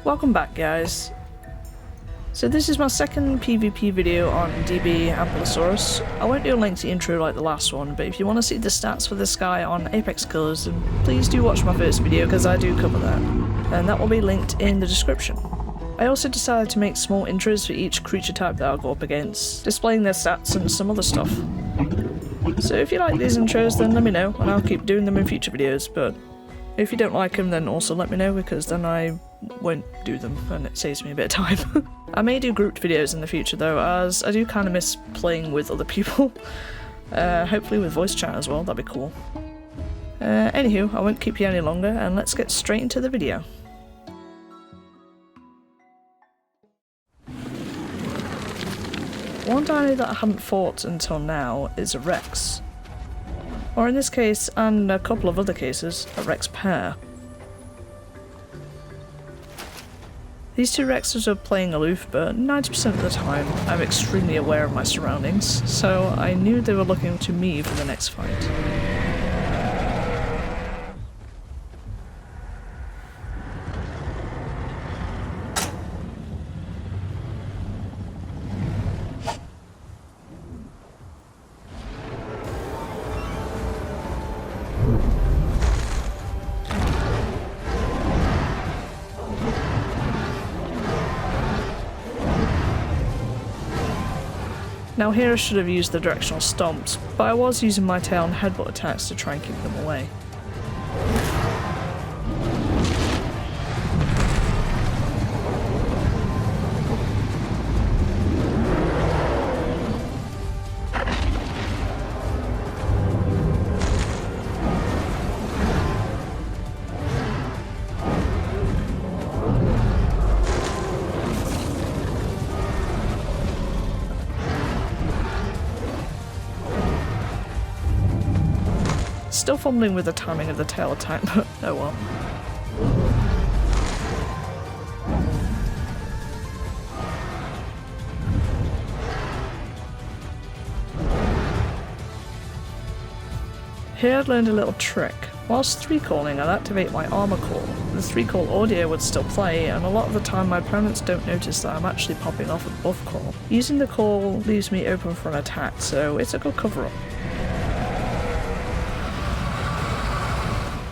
Welcome back, guys. So this is my second PvP video on DB Ampelosaurus. I won't do a lengthy intro like the last one, but if you want to see the stats for this guy on Apex Killers, then please do watch my first video because I do cover that. And that will be linked in the description. I also decided to make small intros for each creature type that I'll go up against, displaying their stats and some other stuff. So if you like these intros, then let me know, and I'll keep doing them in future videos, but if you don't like them, then also let me know, because then I won't do them, and it saves me a bit of time. I may do grouped videos in the future though, as I do kind of miss playing with other people. Hopefully with voice chat as well, that'd be cool. Anywho, I won't keep you any longer, and let's get straight into the video. One dino that I haven't fought until now is a Rex. Or in this case, and a couple of other cases, a Rex Pair. These two Rexes are playing aloof, but 90% of the time I'm extremely aware of my surroundings, so I knew they were looking to me for the next fight. Now here I should have used the directional stomps, but I was using my tail and headbutt attacks to try and keep them away. Still fumbling with the timing of the tail attack, but oh well. Here I'd learned a little trick. Whilst 3-calling, I'd activate my Armour call. The 3-call audio would still play, and a lot of the time my opponents don't notice that I'm actually popping off a buff call. Using the call leaves me open for an attack, so it's a good cover-up.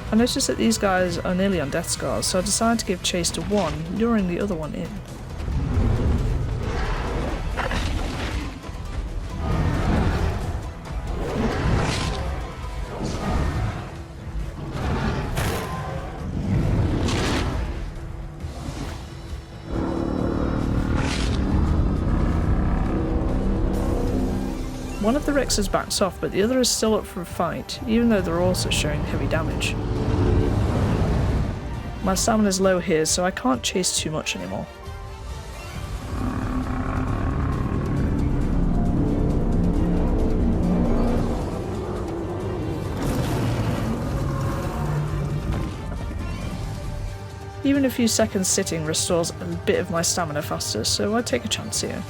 I noticed that these guys are nearly on death scars, so I decided to give chase to one, luring the other one in. One of the Rexes backs off, but the other is still up for a fight, even though they're also showing heavy damage. My stamina is low here, so I can't chase too much anymore. Even a few seconds sitting restores a bit of my stamina faster, so I take a chance here.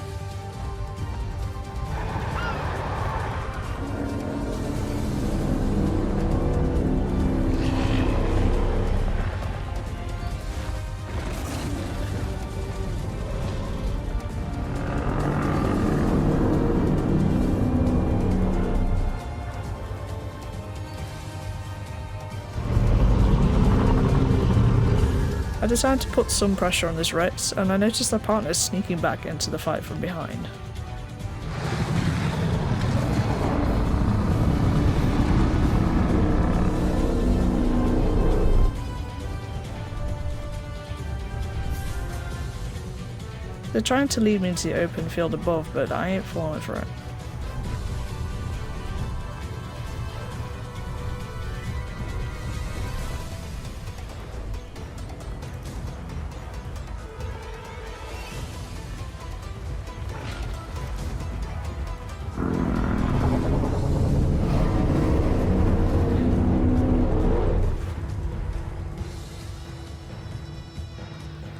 I decided to put some pressure on this Rex, and I noticed their partner sneaking back into the fight from behind. They're trying to lead me into the open field above, but I ain't falling for it.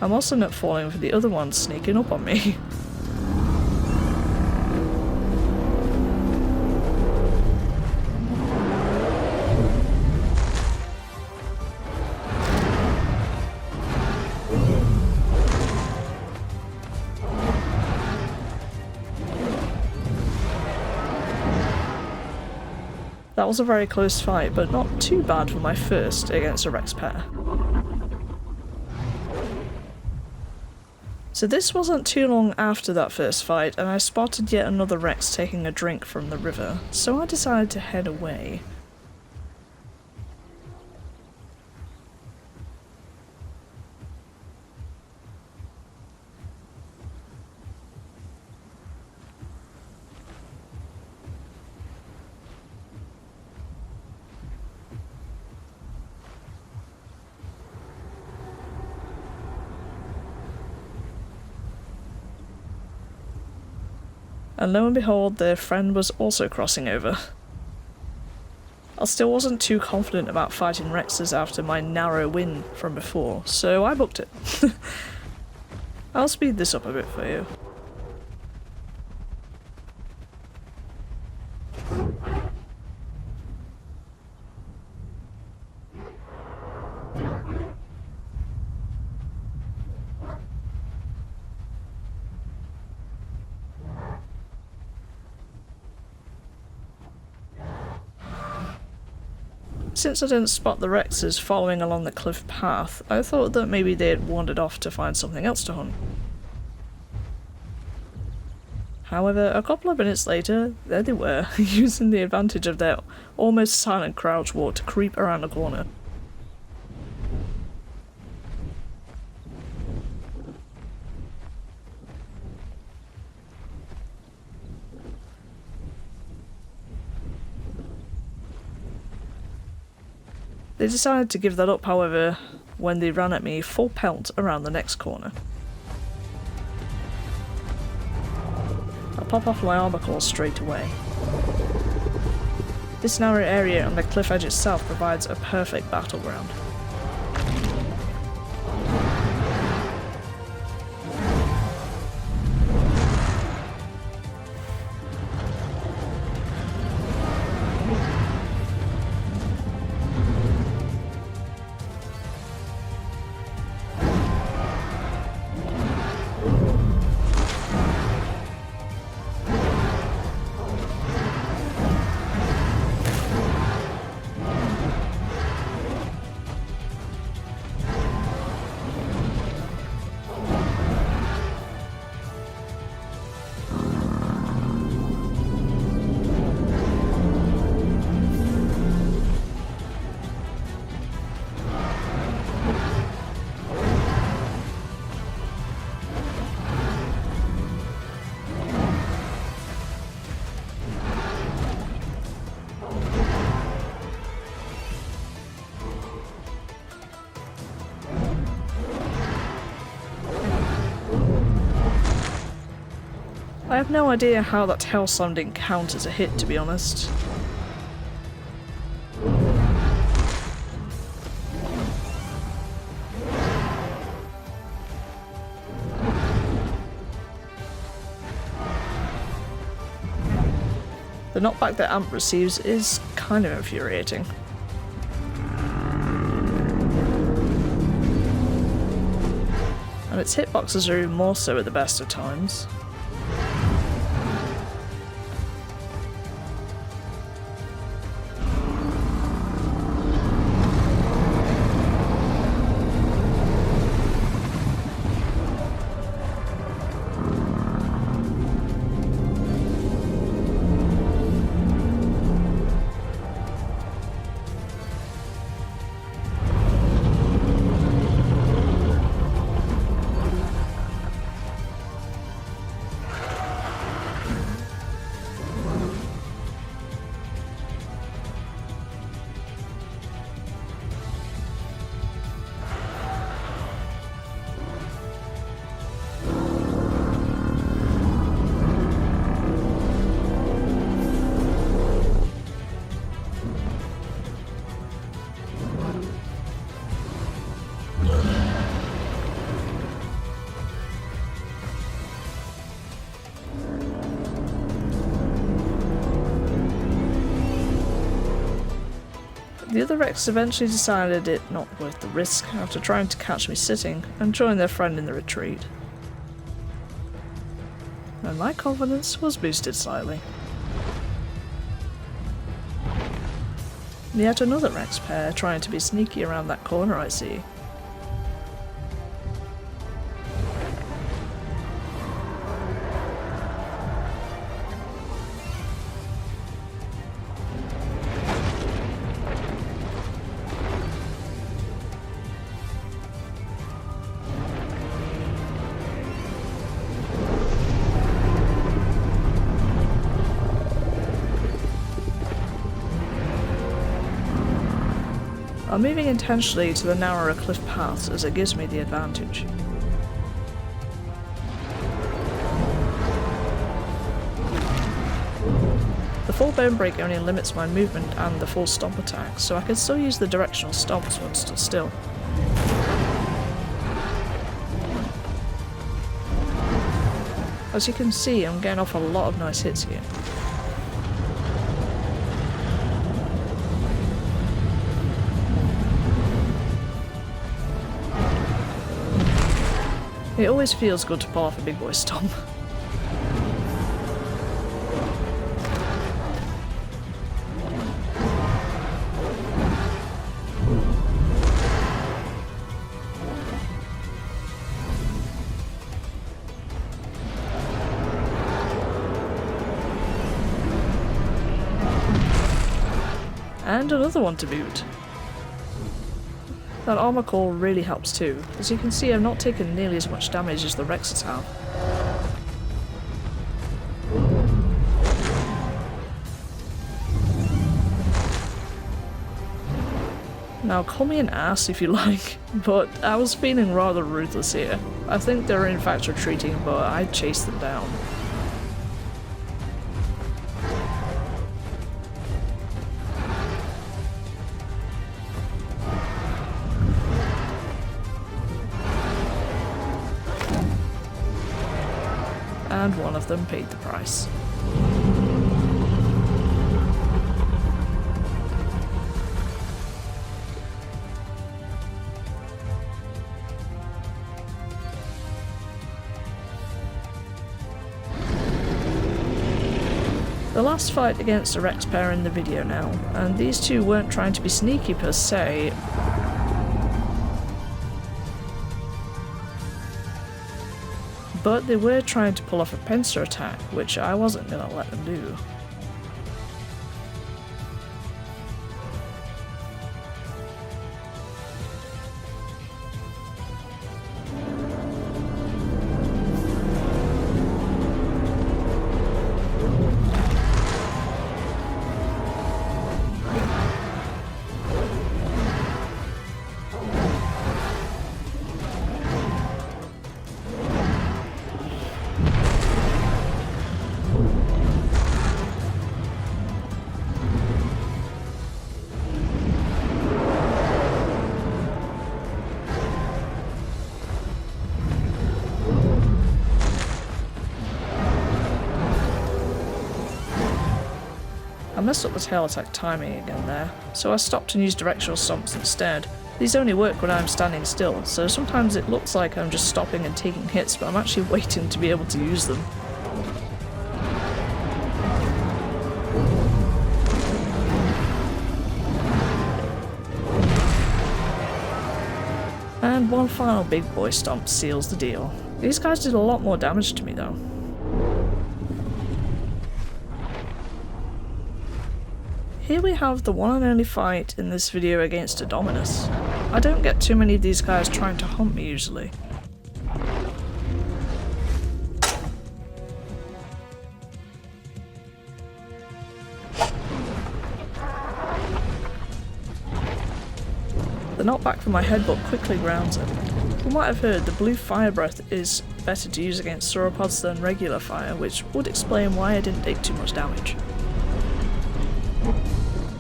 I'm also not falling for the other one sneaking up on me. That was a very close fight, but not too bad for my first against a Rex Pair. So this wasn't too long after that first fight, and I spotted yet another Rex taking a drink from the river, so I decided to head away. And lo and behold, their friend was also crossing over. I still wasn't too confident about fighting Rexes after my narrow win from before, so I booked it. I'll speed this up a bit for you. Since I didn't spot the Rexes following along the cliff path, I thought that maybe they had wandered off to find something else to hunt. However, a couple of minutes later, there they were, using the advantage of their almost silent crouch walk to creep around the corner. They decided to give that up, however, when they ran at me full pelt around the next corner. I'll pop off my armor claws straight away. This narrow area on the cliff edge itself provides a perfect battleground. I have no idea how that tail slam didn't count as a hit, to be honest. The knockback that Amp receives is kind of infuriating. And its hitboxes are even more so at the best of times. The other Rex eventually decided it not worth the risk after trying to catch me sitting and joined their friend in the retreat. And my confidence was boosted slightly. Yet another Rex Pair trying to be sneaky around that corner I see. I'm moving intentionally to the narrower cliff paths as it gives me the advantage. The full bone break only limits my movement and the full stomp attack, so I can still use the directional stomps when stood still. As you can see, I'm getting off a lot of nice hits here. It always feels good to pull off a big boy stomp. And another one to boot. That armor core really helps too. As you can see, I've not taken nearly as much damage as the Rexes have. Now call me an ass if you like, but I was feeling rather ruthless here. I think they're in fact retreating, but I chased them down. And one of them paid the price. The last fight against a Rex Pair in the video now, and these two weren't trying to be sneaky per se. But they were trying to pull off a pincer attack, which I wasn't going to let them do. I messed up the tail attack timing again there, so I stopped and used directional stomps instead. These only work when I'm standing still, so sometimes it looks like I'm just stopping and taking hits, but I'm actually waiting to be able to use them. And one final big boy stomp seals the deal. These guys did a lot more damage to me though. Here we have the one and only fight in this video against a Dominus. I don't get too many of these guys trying to hunt me usually. The knockback from my headbutt quickly grounds it. You might have heard the blue fire breath is better to use against sauropods than regular fire, which would explain why I didn't take too much damage.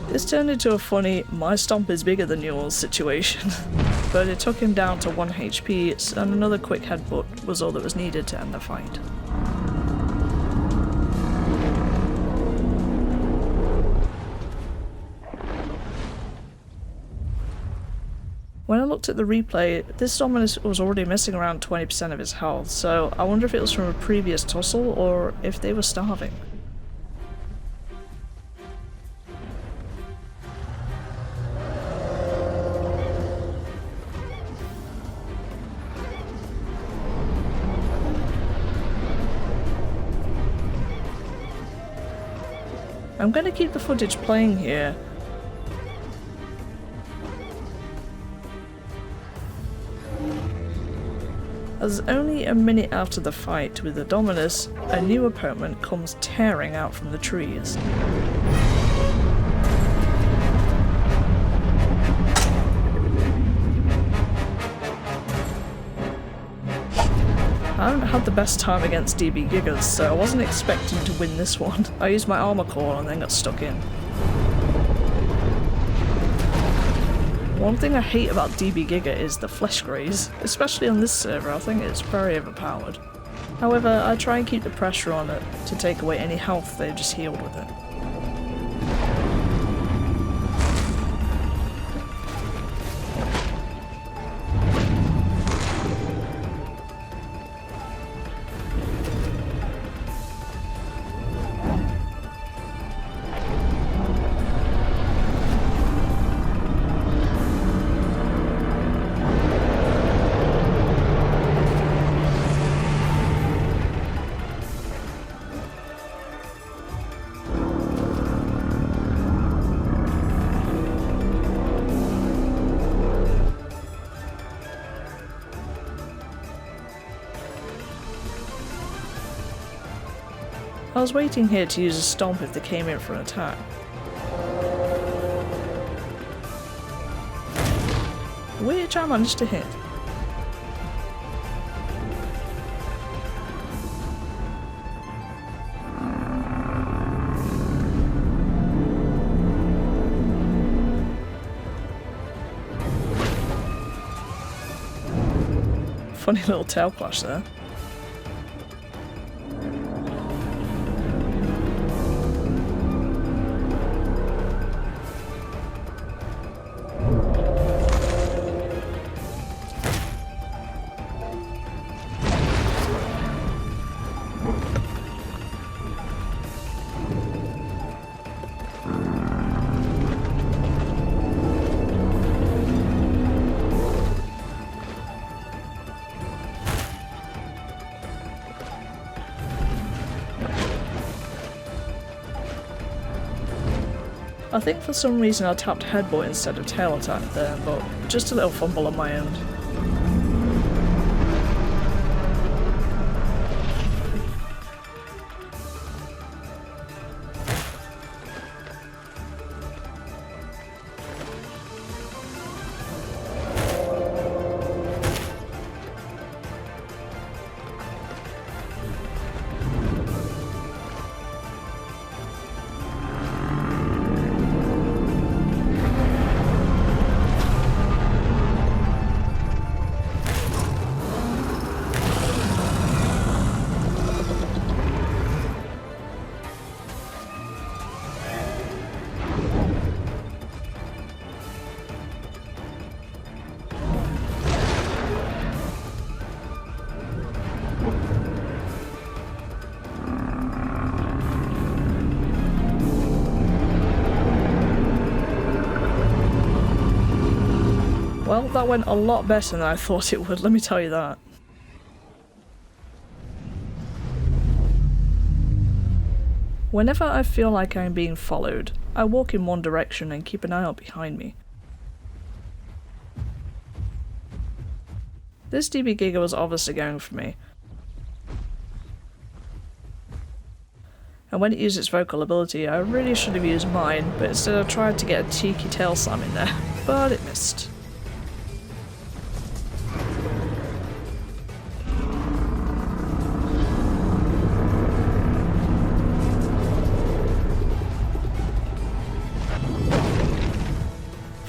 This turned into a funny, my stomp is bigger than yours situation, but it took him down to 1 HP and another quick headbutt was all that was needed to end the fight. When I looked at the replay, this Dominus was already missing around 20% of his health, so I wonder if it was from a previous tussle or if they were starving. I'm going to keep the footage playing here. As only a minute after the fight with the Dominus, a new opponent comes tearing out from the trees. I haven't had the best time against DB Gigas, so I wasn't expecting to win this one. I used my Armour core and then got stuck in. One thing I hate about DB Giga is the flesh graze, especially on this server. I think it's very overpowered. However, I try and keep the pressure on it to take away any health they've just healed with it. I was waiting here to use a stomp if they came in for an attack. Which I managed to hit. Funny little tail clash there. I think for some reason I tapped headbutt instead of tail attack there, but just a little fumble on my end. Well, that went a lot better than I thought it would, let me tell you that. Whenever I feel like I'm being followed, I walk in one direction and keep an eye out behind me. This DB Giga was obviously going for me. And when it used its vocal ability, I really should have used mine, but instead I tried to get a cheeky tail slam in there, but it missed.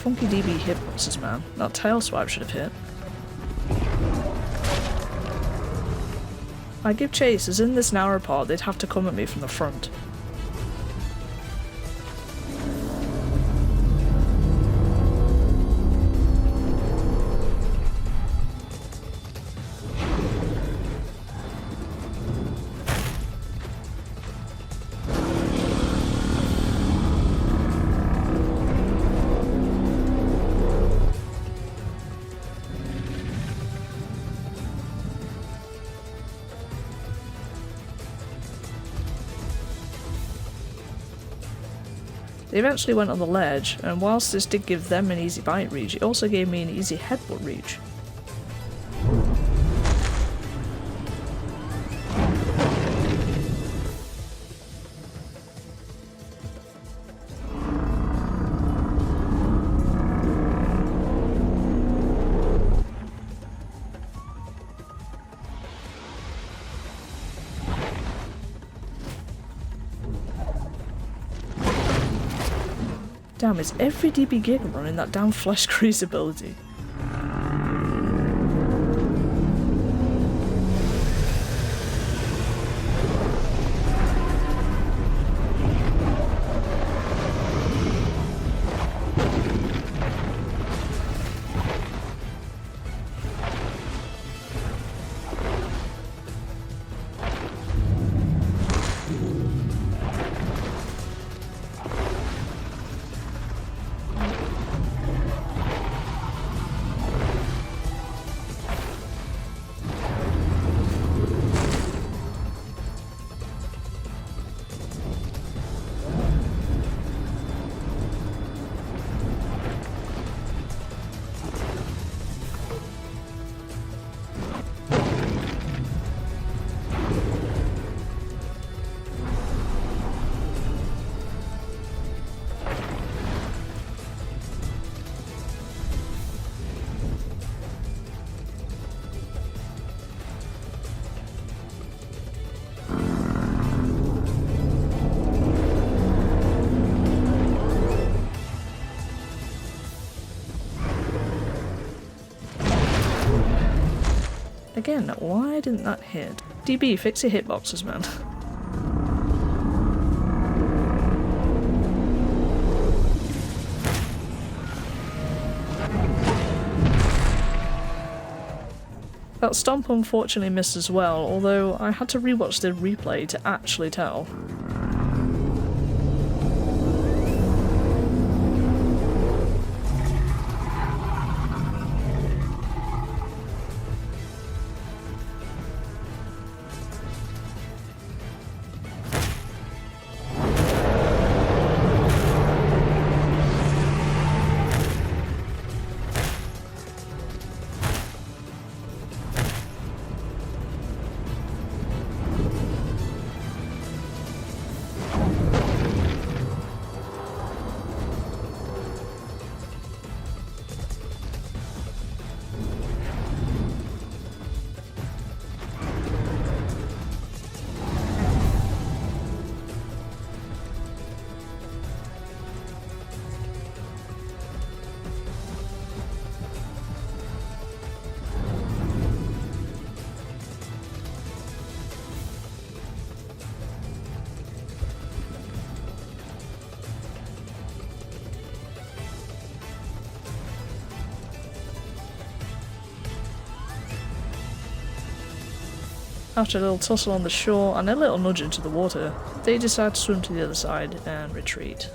Funky DB hitboxes, man. That tail swipe should have hit. I give chase, as in this narrow part they'd have to come at me from the front. They eventually went on the ledge, and whilst this did give them an easy bite reach, it also gave me an easy headbutt reach. Damn, is every DB Giga running that damn Flesh Grease ability? Again, why didn't that hit? DB, fix your hitboxes, man. That stomp unfortunately missed as well, although I had to rewatch the replay to actually tell. After a little tussle on the shore and a little nudge into the water, they decide to swim to the other side and retreat.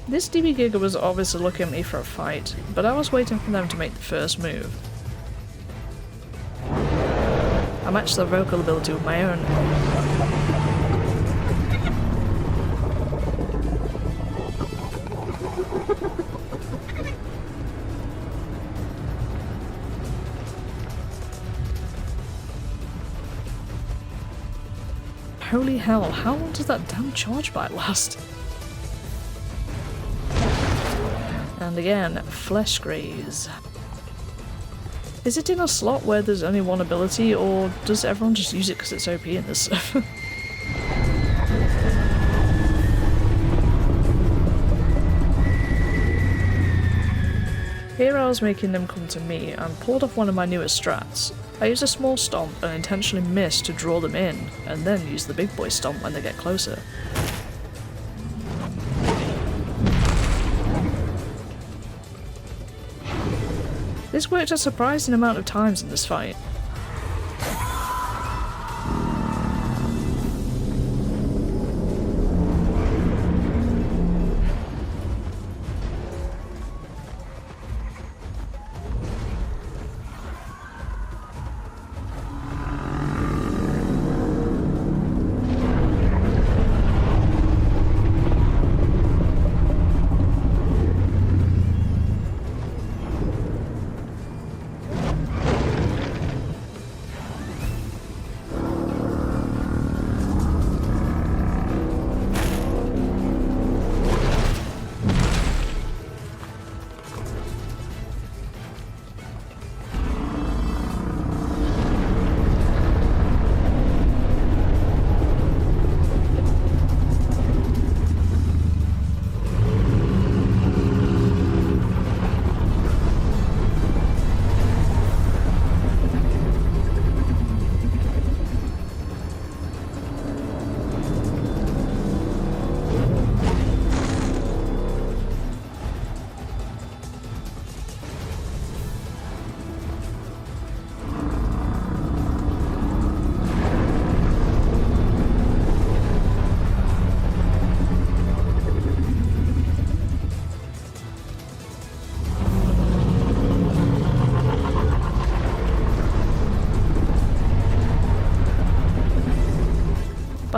This DB Giga was obviously looking at me for a fight, but I was waiting for them to make the first move. I matched their vocal ability with my own. Holy hell, how long does that damn charge bite last? And again, Flesh Graze. Is it in a slot where there's only one ability, or does everyone just use it because it's OP in this stuff? Here I was making them come to me and pulled off one of my newest strats. I used a small stomp and intentionally missed to draw them in, and then use the big boy stomp when they get closer. This worked a surprising amount of times in this fight.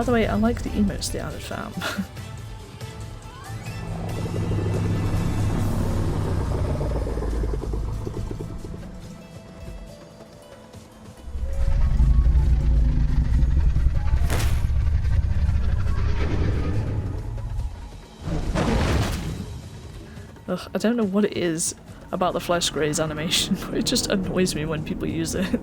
By the way, I like the emotes they added, fam. Ugh, I don't know what it is about the flesh graze animation, but it just annoys me when people use it.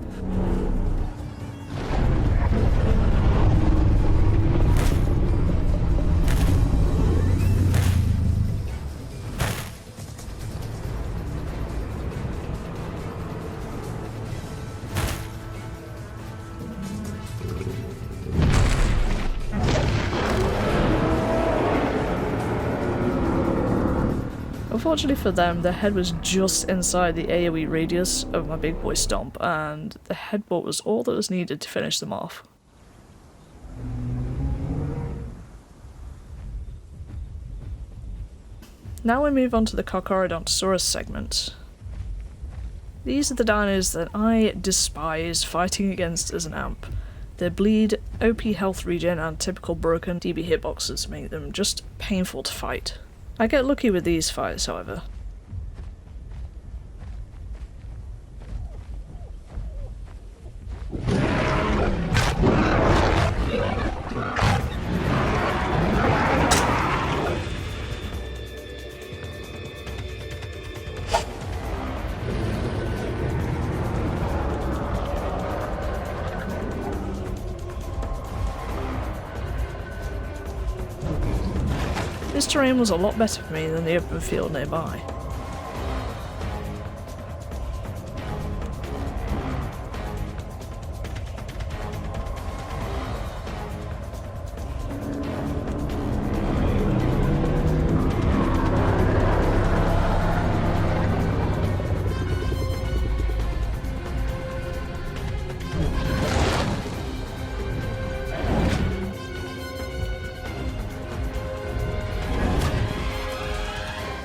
Unfortunately for them, the head was just inside the AoE radius of my big boy stomp, and the headbutt was all that was needed to finish them off. Now we move on to the Carcharodontosaurus segment. These are the dinos that I despise fighting against as an amp. Their bleed, OP health regen, and typical broken DB hitboxes make them just painful to fight. I get lucky with these fights, however. This terrain was a lot better for me than the open field nearby.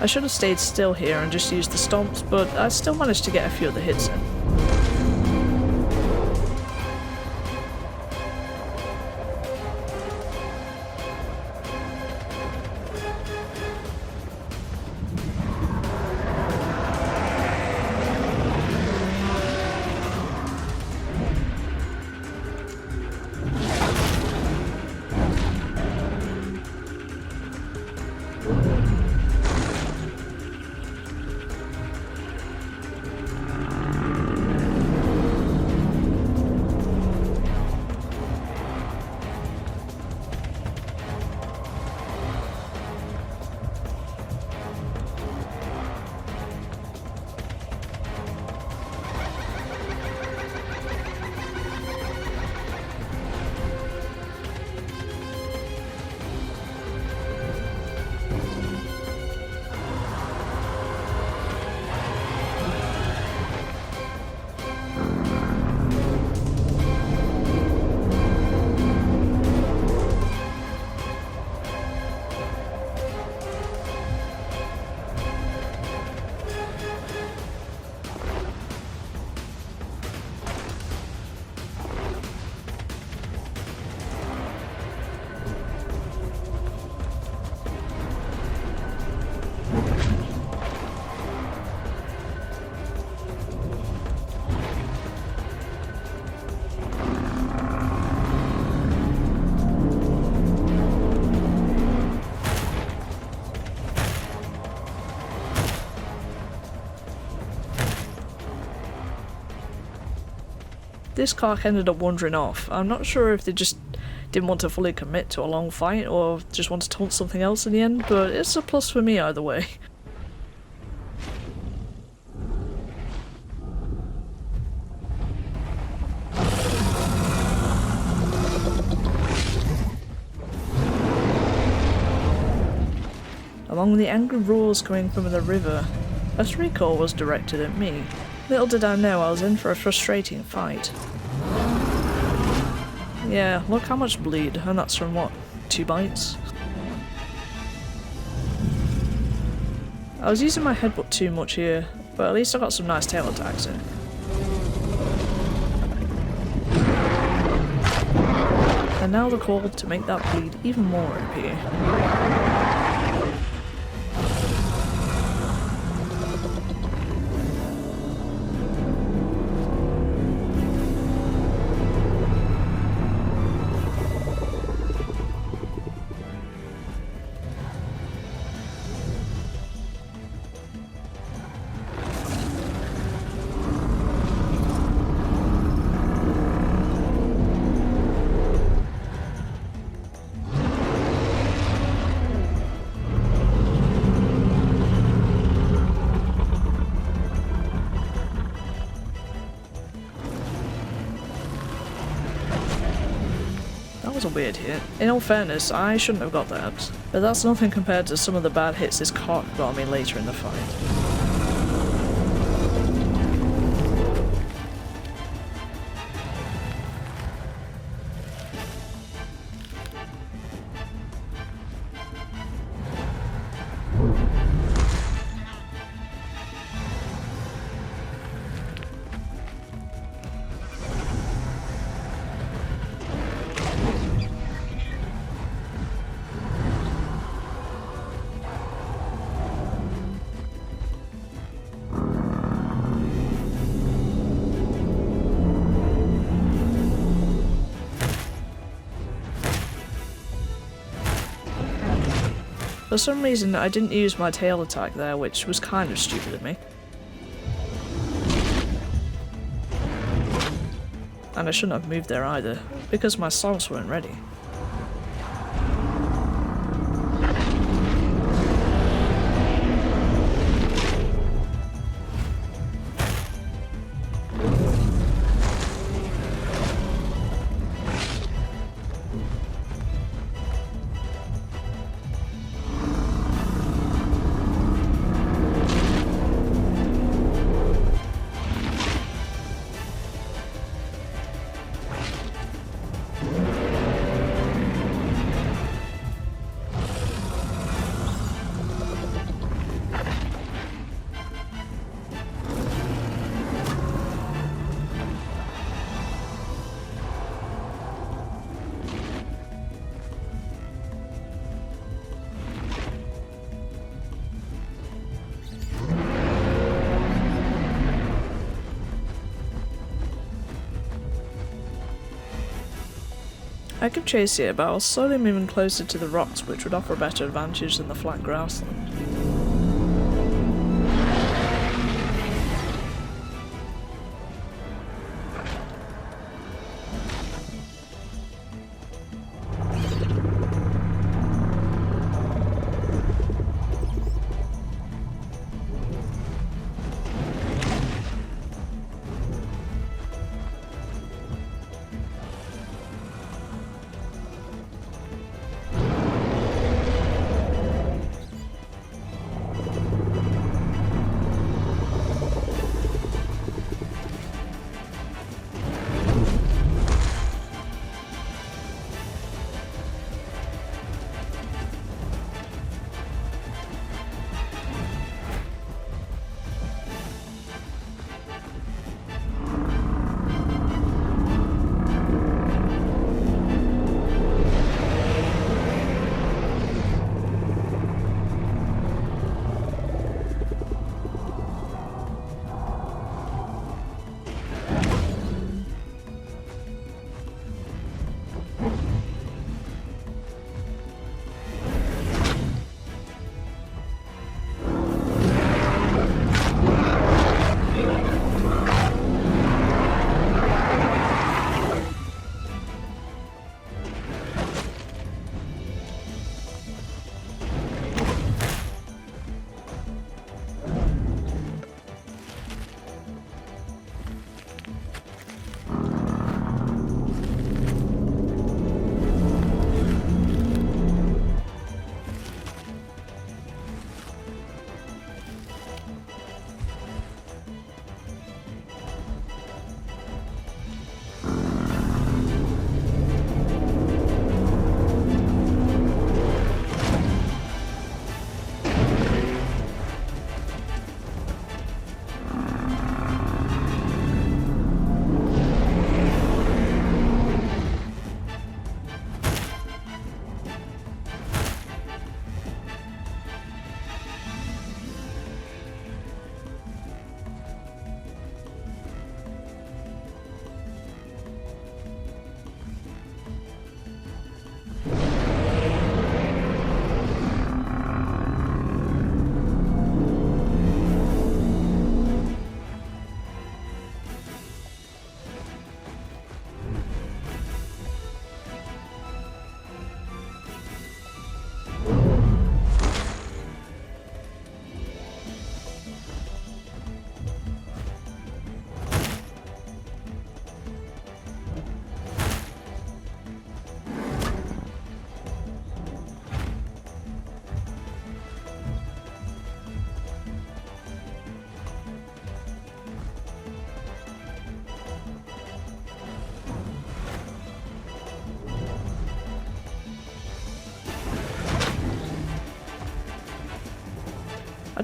I should have stayed still here and just used the stomps, but I still managed to get a few of the hits in. This Carch ended up wandering off. I'm not sure if they just didn't want to fully commit to a long fight or just wanted to taunt something else in the end, but it's a plus for me either way. Among the angry roars coming from the river, a recoil was directed at me. Little did I know I was in for a frustrating fight. Yeah, look how much bleed, and that's from what, 2 bites? I was using my headbutt too much here, but at least I got some nice tail attacks in. And now the call to make that bleed even more OP. That was a weird hit. In all fairness, I shouldn't have got that, but that's nothing compared to some of the bad hits this cock got me later in the fight. For some reason, I didn't use my tail attack there, which was kind of stupid of me. And I shouldn't have moved there either, because my salts weren't ready. I could chase it, but I was slowly moving closer to the rocks, which would offer a better advantage than the flat grassland.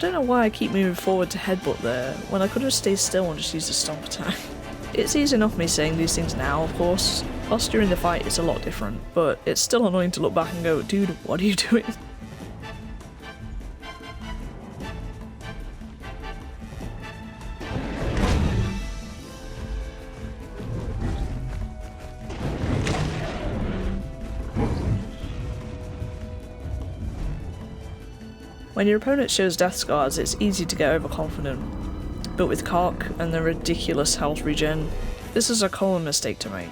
don't know why I keep moving forward to headbutt there, when I could have stayed still and just used a stomp attack. It's easy enough me saying these things now, of course. Us during the fight it's a lot different, but it's still annoying to look back and go, dude, what are you doing? When your opponent shows death scars, it's easy to get overconfident, but with Carch and the ridiculous health regen, this is a common mistake to make.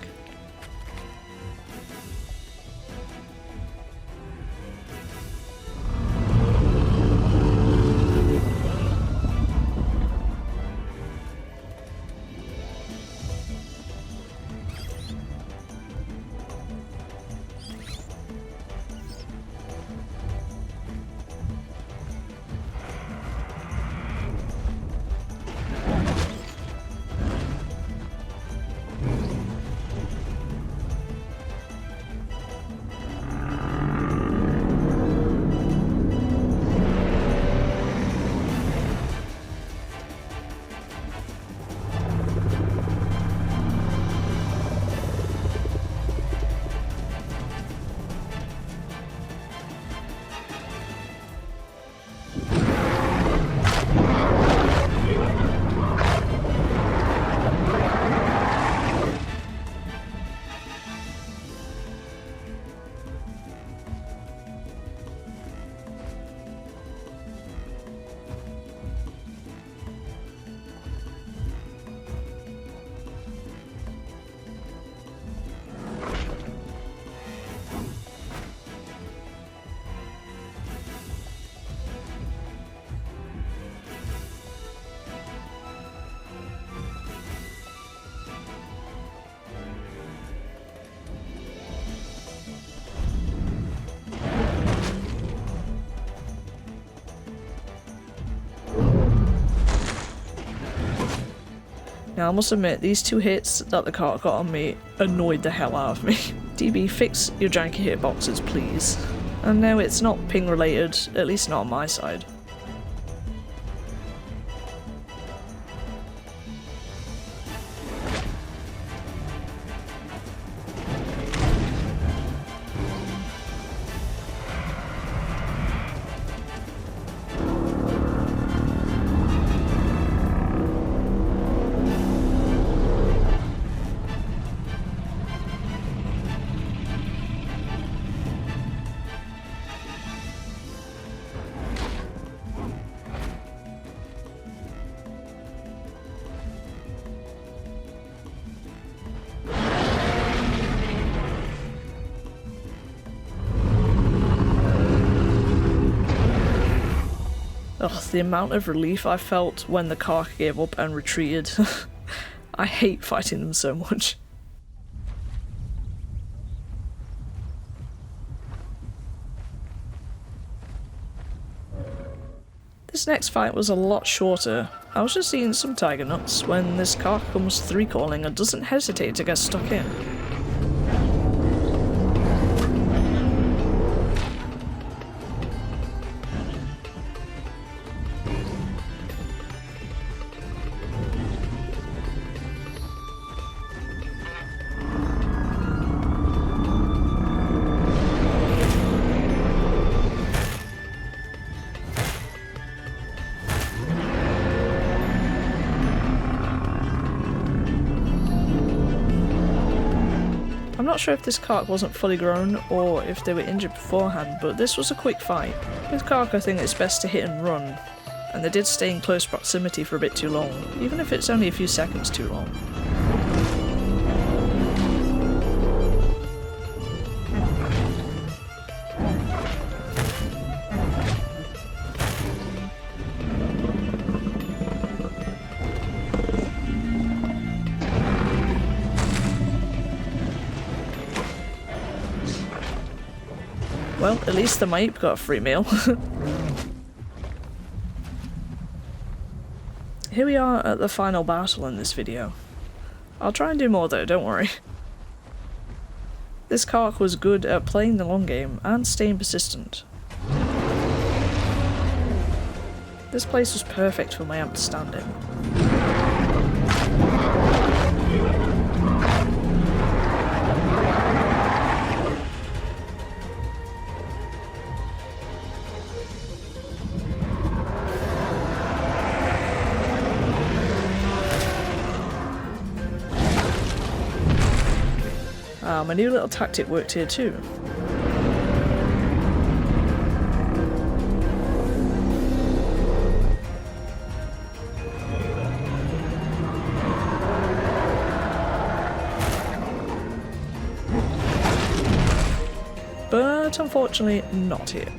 Now I must admit, these two hits that the Carch got on me annoyed the hell out of me. DB, fix your janky hitboxes please. And no, it's not ping related, at least not on my side. Ugh, the amount of relief I felt when the Carch gave up and retreated. I hate fighting them so much. This next fight was a lot shorter. I was just eating some tiger nuts when this Carch comes 3-calling and doesn't hesitate to get stuck in. I'm not sure if this Carch wasn't fully grown or if they were injured beforehand, but this was a quick fight. With Carch I think it's best to hit and run, and they did stay in close proximity for a bit too long, even if it's only a few seconds too long. Well, at least the Mape got a free meal. Here we are at the final battle in this video. I'll try and do more though, don't worry. This Carch was good at playing the long game and staying persistent. This place was perfect for my amp to stand in. My new little tactic worked here too. But unfortunately not here.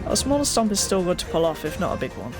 A smaller stomp is still good to pull off, if not a big one.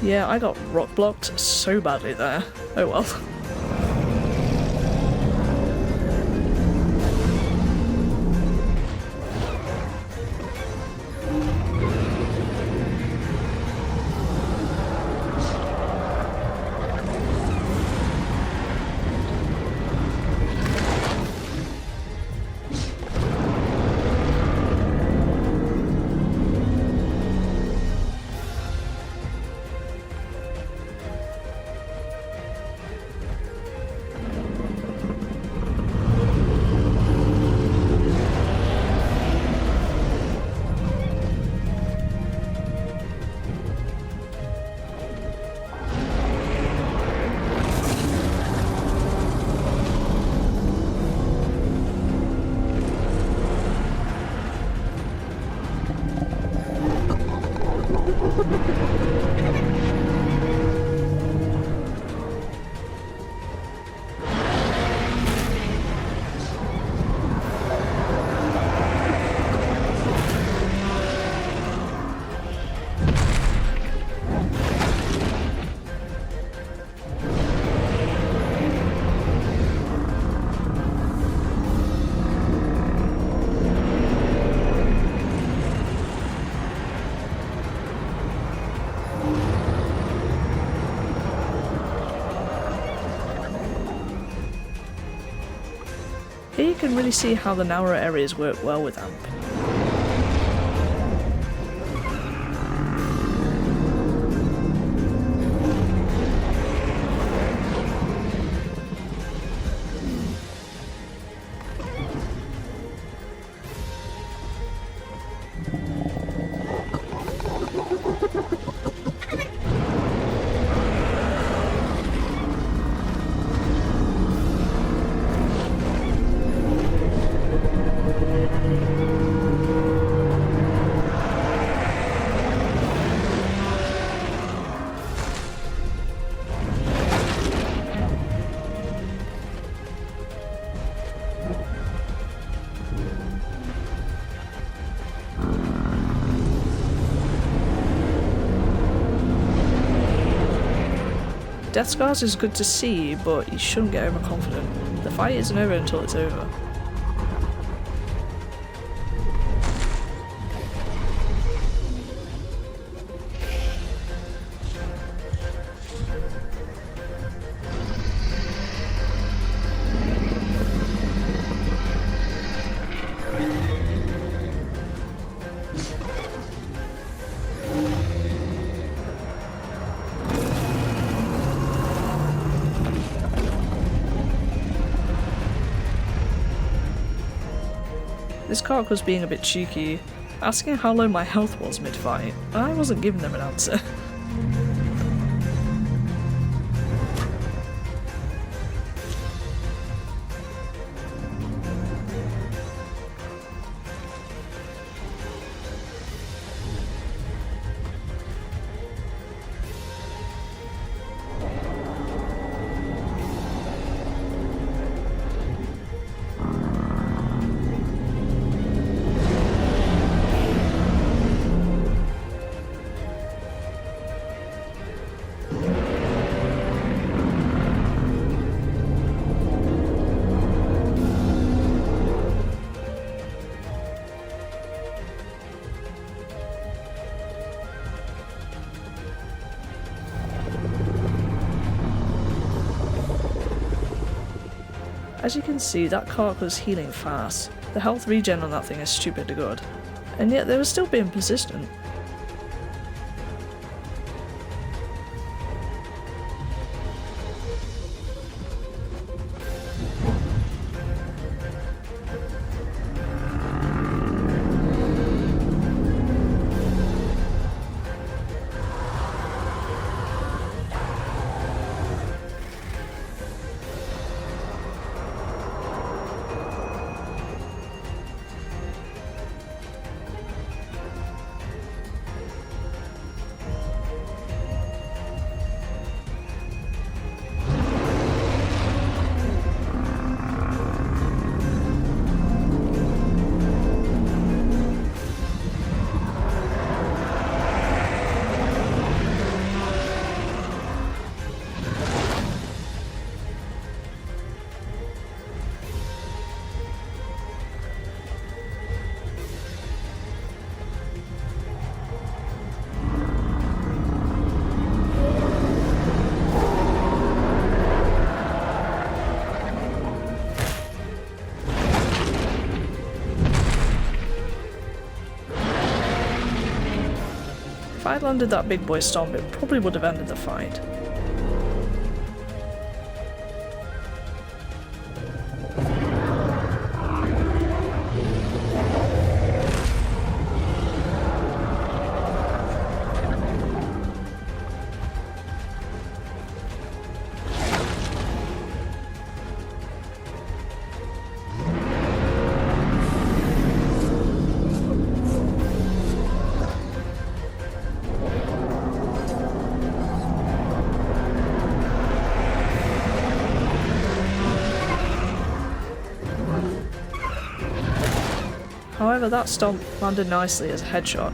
Yeah, I got rock blocked so badly there. Oh well. you can really see how the narrow areas work well with Amp. Death Scars is good to see, but you shouldn't get overconfident. The fight isn't over until it's over. This Carc was being a bit cheeky, asking how low my health was mid-fight, and I wasn't giving them an answer. As you can see, that Carc was healing fast. The health regen on that thing is stupid good. And yet they were still being persistent. If I'd landed that big boy stomp, it probably would have ended the fight. However, that stomp landed nicely as a headshot.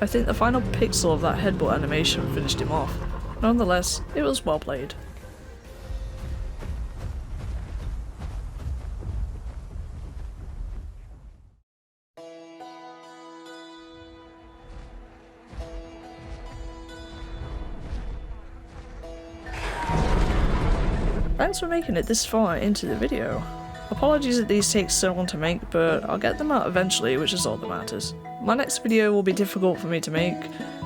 I think the final pixel of that headbutt animation finished him off. Nonetheless, it was well played. Thanks for making it this far into the video. Apologies that these take so long to make, but I'll get them out eventually, which is all that matters. My next video will be difficult for me to make,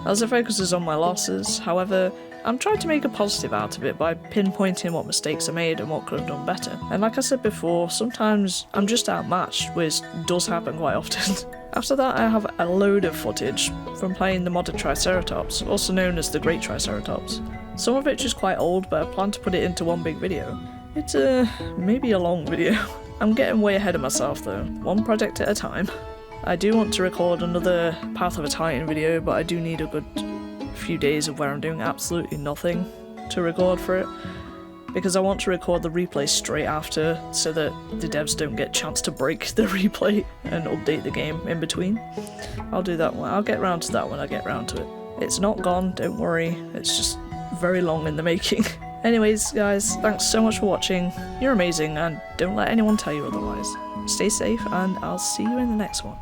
as it focuses on my losses. However, I'm trying to make a positive out of it by pinpointing what mistakes I made and what could have done better. And like I said before, sometimes I'm just outmatched, which does happen quite often. After that, I have a load of footage from playing the modded Triceratops, also known as the Great Triceratops. Some of it is quite old, but I plan to put it into one big video. It's maybe a long video. I'm getting way ahead of myself though, one project at a time. I do want to record another Path of a Titan video, but I do need a good few days of where I'm doing absolutely nothing to record for it, because I want to record the replay straight after so that the devs don't get a chance to break the replay and update the game in between. I'll do that one. I'll get round to that when I get round to it. It's not gone, don't worry, it's just very long in the making. Anyways, guys, thanks so much for watching. You're amazing, and don't let anyone tell you otherwise. Stay safe, and I'll see you in the next one.